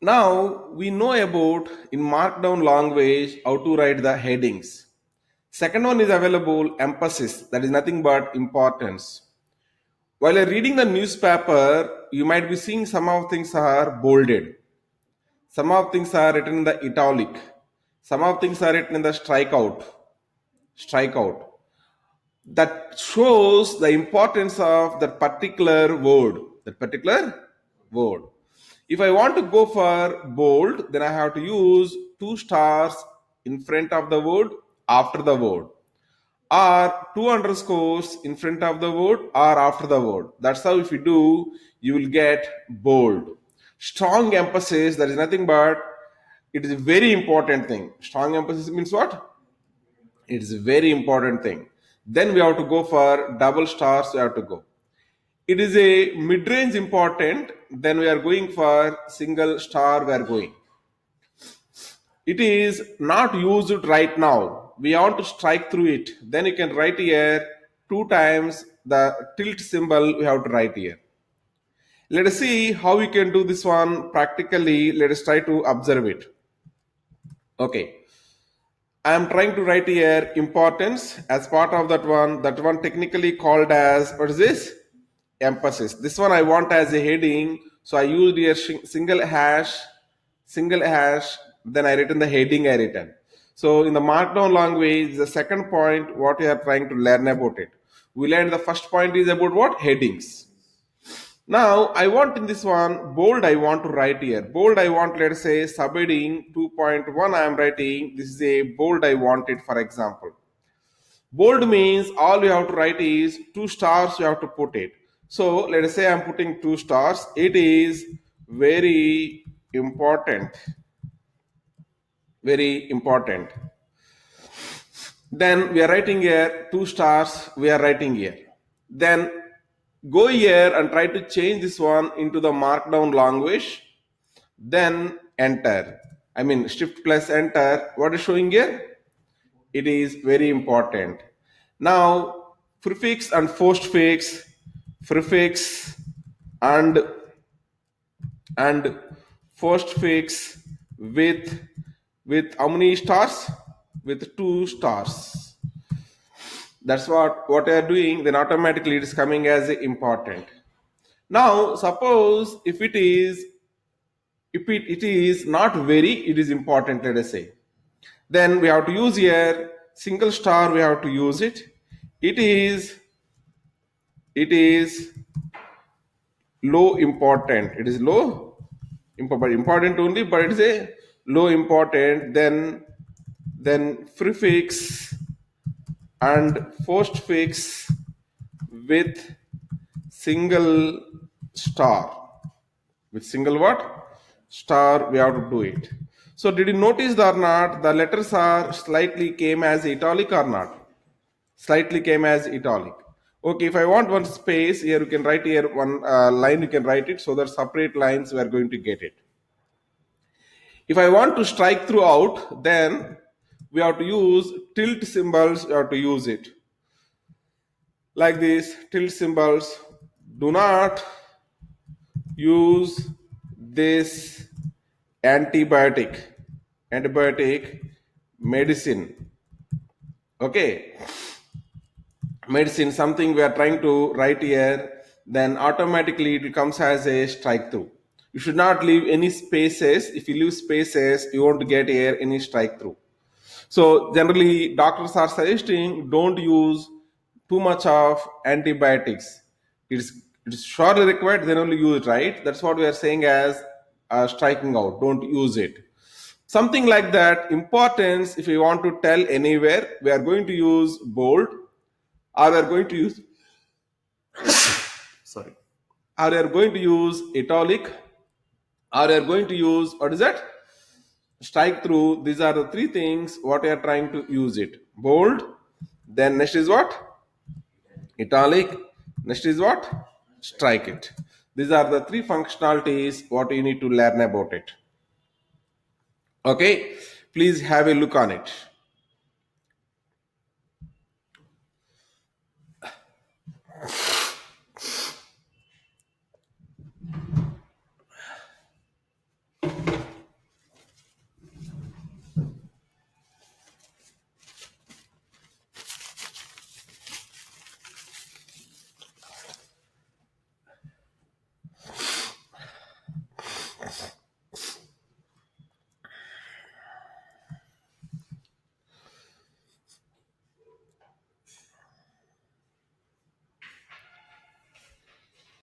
Now we know about in Markdown language how to write the headings. Second one is available emphasis, that is nothing but importance. While you're reading the newspaper, you might be seeing some of things are bolded, some of things are written in the italic, some of things are written in the strikeout. That shows the importance of that particular word, If I want to go for bold, then I have to use 2 stars in front of the word, after the word, or 2 underscores in front of the word or after the word. That's how if you do, you will get bold. Strong emphasis, that is nothing but, it is a very important thing. Strong emphasis means what? It is a very important thing. Then we have to go for double stars, we have to go. It is a mid-range important, then we are going for single star, we are going. It is not used right now. We want to strike through it. Then you can write here 2 times the tilt symbol we have to write here. Let us see how we can do this one practically. Let us try to observe it. Okay. I am trying to write here importance as part of that one technically called as, what is this? Emphasis. This one I want as a heading. So I used here single hash, then I written the heading I written. So in the Markdown language, the second point, what we are trying to learn about it. We learned the first point is about what? Headings. Now I want in this one, bold I want to write here. Bold I want, let's say subheading 2.1 I am writing. This is a bold I wanted, for example. Bold means all you have to write is 2 stars you have to put it. So let us say I'm putting 2 stars. It is very important. Very important. Then we are writing here 2 stars, we are writing here. Then go here and try to change this one into the Markdown language. Then enter. I mean shift plus enter. What is showing here? It is very important. Now prefix and postfix, prefix and postfix with how many stars? With 2 stars. That's what I are doing. Then automatically it is coming as important. Now suppose if it is not very, it is important, let us say. Then we have to use here single star, we have to use it. It is low important. It is low important only, but it is a low important. Then prefix and postfix with single star. With single what? Star, we have to do it. So did you notice or not, the letters are slightly came as italic or not? Slightly came as italic. Okay, if I want one space here, you can write here one line, you can write it so that separate lines we are going to get it. If I want to strike throughout, then we have to use tilt symbols, we have to use it. Like this, tilt symbols. Do not use this antibiotic medicine. Okay. Medicine, something we are trying to write here, then automatically it comes as a strike through. You should not leave any spaces. If you leave spaces, you won't get here any strike through. So generally doctors are suggesting don't use too much of antibiotics. It's surely required, then only use it, right? That's what we are saying as striking out. Don't use it. Something like that. Importance, if we want to tell anywhere, we are going to use bold, or we are going to use or we are going to use italic, or we are going to use, what is that? Strike through. These are the 3 things what we are trying to use it. Bold, then next is what? Italic, next is what? Strike it. These are the 3 functionalities what you need to learn about it. Okay, please have a look on it.